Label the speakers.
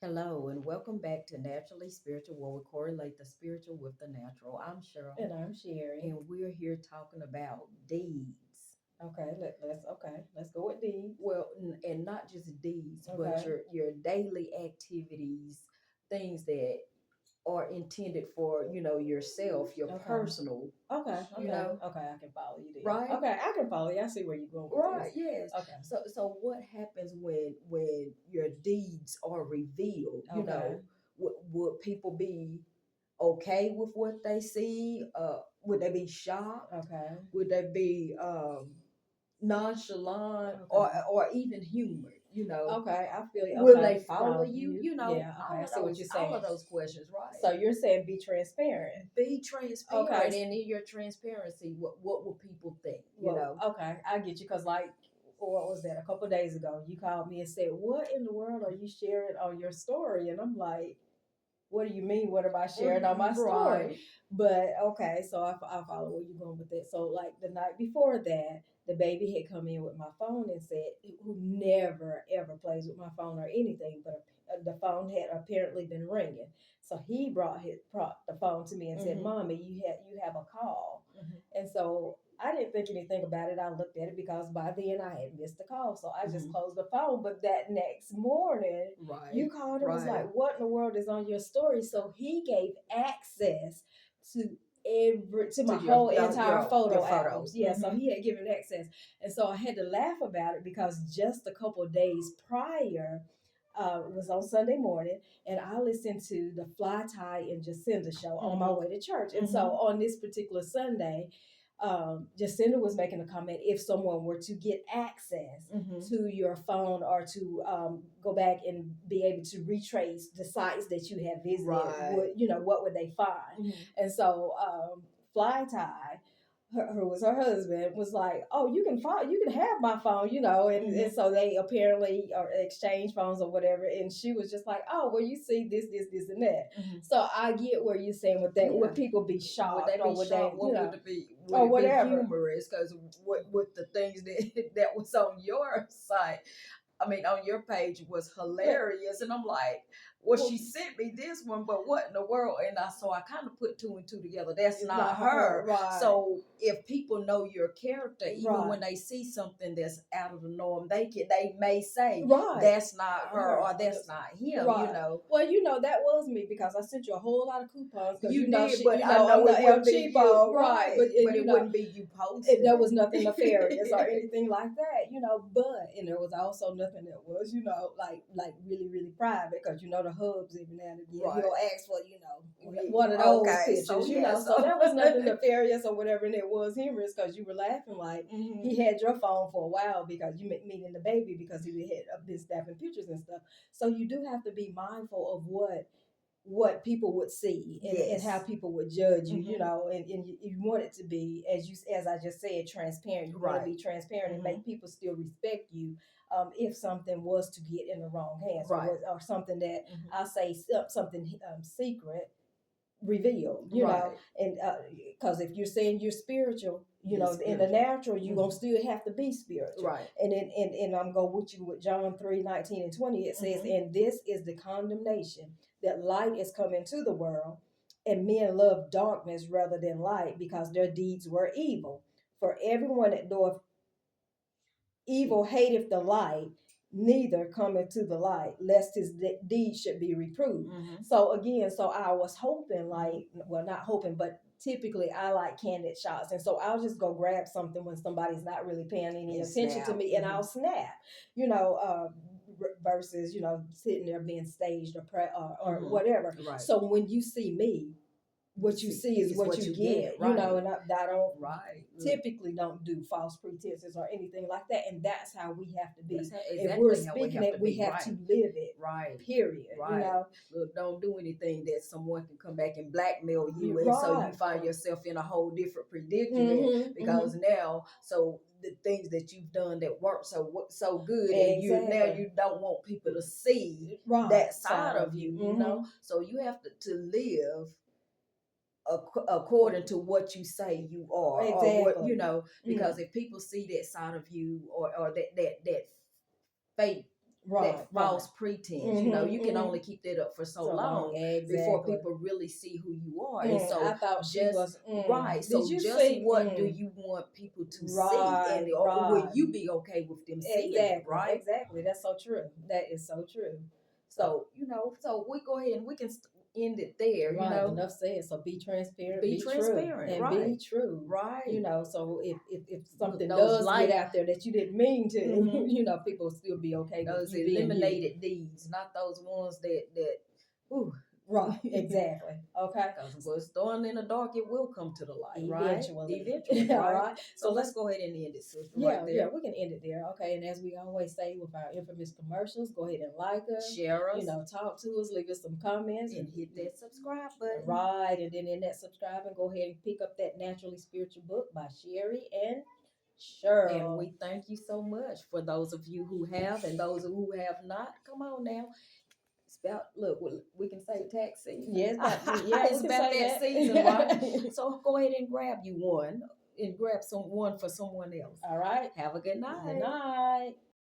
Speaker 1: Hello, and welcome back to Naturally Spiritual, where we correlate the spiritual with the natural. I'm Cheryl,
Speaker 2: And I'm Sherry.
Speaker 1: and we're here talking about deeds.
Speaker 2: Let's go with D.
Speaker 1: Well, and not just deeds, but
Speaker 2: Okay.
Speaker 1: your daily activities, things that are intended for yourself, your
Speaker 2: Okay.
Speaker 1: personal,
Speaker 2: Okay.
Speaker 1: you
Speaker 2: Okay.
Speaker 1: know,
Speaker 2: Okay. I can follow you there.
Speaker 1: right?
Speaker 2: Okay, I can follow you. I see where you're going with
Speaker 1: Right,
Speaker 2: this.
Speaker 1: yes.
Speaker 2: Okay.
Speaker 1: So what happens when your deeds are revealed?
Speaker 2: Okay.
Speaker 1: Would people be okay with what they see? Would they be shocked?
Speaker 2: Okay.
Speaker 1: Would they be nonchalant
Speaker 2: Okay.
Speaker 1: or even humored?
Speaker 2: Okay. I feel you.
Speaker 1: Will
Speaker 2: Okay.
Speaker 1: they follow
Speaker 2: Now
Speaker 1: you?
Speaker 2: you. Yeah. Okay. I see what you're
Speaker 1: All
Speaker 2: saying.
Speaker 1: of those questions,
Speaker 2: So
Speaker 1: right?
Speaker 2: you're saying be transparent.
Speaker 1: Be
Speaker 2: Okay.
Speaker 1: transparent, and in your transparency, what will people think?
Speaker 2: Well, okay. I get you because like. What was that? A couple of days ago, you called me and said, "What in the world are you sharing on your story?" And I'm like, what do you mean? What am I sharing on my story?
Speaker 1: Right.
Speaker 2: But okay, so I follow where you're going with it. So like the night before that, the baby had come in with my phone and said, "Who never ever plays with my phone or anything?" But the phone had apparently been ringing. So he brought the phone to me and said,
Speaker 1: Hmm.
Speaker 2: "Mommy, you have a call."
Speaker 1: Hmm.
Speaker 2: And so I didn't think anything about it. I looked at it because by then I had missed the call. So I just
Speaker 1: Hmm.
Speaker 2: closed the phone. But that next morning, you
Speaker 1: Right.
Speaker 2: called and was
Speaker 1: Right.
Speaker 2: like, "What in the world is on your story?" So he gave access to my
Speaker 1: To your
Speaker 2: whole entire
Speaker 1: your
Speaker 2: photo albums.
Speaker 1: photos.
Speaker 2: Yeah, so he had given access, and so I had to laugh about it because just a couple of days prior. Was on Sunday morning, and I listened to the Fly Tie and Jacinda show on my
Speaker 1: Hmm.
Speaker 2: way to church. And so
Speaker 1: Hmm.
Speaker 2: on this particular Sunday, Jacinda was making a comment if someone were to get access
Speaker 1: Hmm.
Speaker 2: to your phone or to go back and be able to retrace the sites that you have visited,
Speaker 1: Right.
Speaker 2: what would they find?
Speaker 1: Hmm.
Speaker 2: And so Fly Tie, who was her husband, was like, "Oh, you can have my phone, and
Speaker 1: Hmm.
Speaker 2: so they apparently or exchange phones or whatever." And she was just like, "Oh, well, you see this, and that."
Speaker 1: Hmm.
Speaker 2: So I get where you're saying with that.
Speaker 1: Yeah.
Speaker 2: Would people be
Speaker 1: Would they
Speaker 2: shocked or
Speaker 1: be
Speaker 2: would
Speaker 1: shocked?
Speaker 2: they,
Speaker 1: What would it be? Would
Speaker 2: or
Speaker 1: it be
Speaker 2: whatever?
Speaker 1: humorous? Because with the things that that was on your site, I mean, on your page was hilarious, and I'm like, well,
Speaker 2: Well,
Speaker 1: she sent me this one, but what in the world? And I kind of put two and two together. That's
Speaker 2: it's
Speaker 1: not
Speaker 2: not her,
Speaker 1: her.
Speaker 2: right?
Speaker 1: So if people know your character, even
Speaker 2: Right,
Speaker 1: when they see something that's out of the norm, they may say
Speaker 2: right.
Speaker 1: that's not her
Speaker 2: Her,
Speaker 1: or that's not him.
Speaker 2: right. Well, that was me because I sent you a whole lot of coupons because
Speaker 1: You did, but I
Speaker 2: I'm
Speaker 1: know
Speaker 2: the
Speaker 1: it
Speaker 2: El
Speaker 1: wouldn't be you,
Speaker 2: Cheapo, right?
Speaker 1: right? But it wouldn't be you posting
Speaker 2: There was nothing nefarious or
Speaker 1: it.
Speaker 2: anything like that. But and there was also nothing that was, like really, really private because the hubs every now and again
Speaker 1: Right.
Speaker 2: he'll ask for, one of those
Speaker 1: Okay. So
Speaker 2: pictures,
Speaker 1: yeah.
Speaker 2: So
Speaker 1: So.
Speaker 2: there was nothing nefarious or whatever, and it was humorous because you were laughing like
Speaker 1: Hmm.
Speaker 2: he had your phone for a while because you meaning the baby because he had been snapping pictures and stuff. So you do have to be mindful of what people would see and how
Speaker 1: Yes.
Speaker 2: people would judge you,
Speaker 1: Hmm.
Speaker 2: and you want it to be as I just said, transparent. You want to
Speaker 1: Right.
Speaker 2: be transparent and
Speaker 1: Hmm.
Speaker 2: make people still respect you. If something was to get in the wrong hands
Speaker 1: Right.
Speaker 2: or something that
Speaker 1: Hmm.
Speaker 2: I say something secret revealed,
Speaker 1: Right.
Speaker 2: and because if you're saying you're spiritual,
Speaker 1: Be
Speaker 2: in the
Speaker 1: spiritual.
Speaker 2: natural, you're
Speaker 1: Hmm.
Speaker 2: gonna still have to be spiritual.
Speaker 1: Right.
Speaker 2: And I'm going with you with John 3:19 and 20. It says,
Speaker 1: Hmm.
Speaker 2: "And this is the condemnation that light is come into the world, and men love darkness rather than light, because their deeds were evil. For everyone that doeth evil hateth the light, neither cometh to the light, lest his deed should be reproved."
Speaker 1: Hmm.
Speaker 2: So again, so I was hoping,
Speaker 1: Hmm.
Speaker 2: like, well, not hoping, but typically I like candid shots. And so I'll just go grab something when somebody's not really paying any
Speaker 1: And
Speaker 2: attention to
Speaker 1: snap.
Speaker 2: me, and
Speaker 1: Hmm.
Speaker 2: I'll snap, you know, uh, versus, sitting there being staged or
Speaker 1: Hmm.
Speaker 2: whatever.
Speaker 1: Right.
Speaker 2: So when you see me, what you
Speaker 1: See,
Speaker 2: see is
Speaker 1: is
Speaker 2: what
Speaker 1: what
Speaker 2: you
Speaker 1: you get.
Speaker 2: get,
Speaker 1: Right.
Speaker 2: and I don't
Speaker 1: Right. Look,
Speaker 2: typically don't do false pretenses or anything like that. And that's how we have to
Speaker 1: that's
Speaker 2: be. If we're
Speaker 1: exactly how we
Speaker 2: speaking
Speaker 1: have to
Speaker 2: it, we
Speaker 1: be.
Speaker 2: have to
Speaker 1: Right.
Speaker 2: live it,
Speaker 1: Right.
Speaker 2: period.
Speaker 1: Right. Look, don't do anything that someone can come back and blackmail you,
Speaker 2: You're
Speaker 1: and so
Speaker 2: right.
Speaker 1: you find yourself in a whole different predicament
Speaker 2: Mm-hmm,
Speaker 1: because
Speaker 2: mm-hmm.
Speaker 1: now, so the things that you've done that weren't so good, and
Speaker 2: Exactly.
Speaker 1: you don't want people to see
Speaker 2: Right
Speaker 1: that
Speaker 2: side
Speaker 1: side
Speaker 2: of
Speaker 1: of
Speaker 2: you.
Speaker 1: you,
Speaker 2: Mm-hmm.
Speaker 1: So you have to live according to what you say you are, or what
Speaker 2: Exactly.
Speaker 1: because
Speaker 2: Mm.
Speaker 1: if people see that side of you, or that fake
Speaker 2: Right.
Speaker 1: that false pretense. You know, you can only keep that up for so long before
Speaker 2: Exactly.
Speaker 1: people really see who you are. And
Speaker 2: I
Speaker 1: so
Speaker 2: thought she
Speaker 1: just
Speaker 2: was
Speaker 1: right.
Speaker 2: Did
Speaker 1: So
Speaker 2: you
Speaker 1: just
Speaker 2: see?
Speaker 1: what do you want people to see,
Speaker 2: Right,
Speaker 1: and or will
Speaker 2: right.
Speaker 1: you be okay with them seeing it?
Speaker 2: Exactly.
Speaker 1: Right.
Speaker 2: Exactly. That's so true. That is so true.
Speaker 1: So you know, so we go ahead and we can end it there. You
Speaker 2: Right,
Speaker 1: know,
Speaker 2: enough said. So be transparent,
Speaker 1: be
Speaker 2: be true,
Speaker 1: transparent.
Speaker 2: and
Speaker 1: Right.
Speaker 2: be true.
Speaker 1: Right.
Speaker 2: You know, so if something
Speaker 1: Those
Speaker 2: does
Speaker 1: light-
Speaker 2: get out there that you didn't mean to,
Speaker 1: Mhm.
Speaker 2: you know, people will still be okay with
Speaker 1: Those
Speaker 2: you being you.
Speaker 1: eliminated D's, not those ones that. Ooh.
Speaker 2: Right, exactly. Okay.
Speaker 1: Because what's thrown in the dark, it will come to the light,
Speaker 2: Eventually.
Speaker 1: right? Eventually,
Speaker 2: All
Speaker 1: right?
Speaker 2: right.
Speaker 1: So let's go ahead and end it, sister,
Speaker 2: Yeah,
Speaker 1: right there.
Speaker 2: yeah, we can end it there. Okay. And as we always say with our infamous commercials, go ahead and like us,
Speaker 1: Share us,
Speaker 2: you know, talk to us, leave us some comments,
Speaker 1: and hit that subscribe button.
Speaker 2: Right. And then in that subscribing, go ahead and pick up that Naturally Spiritual book by Sherry and Cheryl.
Speaker 1: And we thank you so much for those of you who have and those who have not. Come on now. It's about, look, we can say tax season.
Speaker 2: Yes,
Speaker 1: It's about that season, right? So go ahead and grab you one and grab one for someone else.
Speaker 2: All right.
Speaker 1: Have a good night.
Speaker 2: Good night.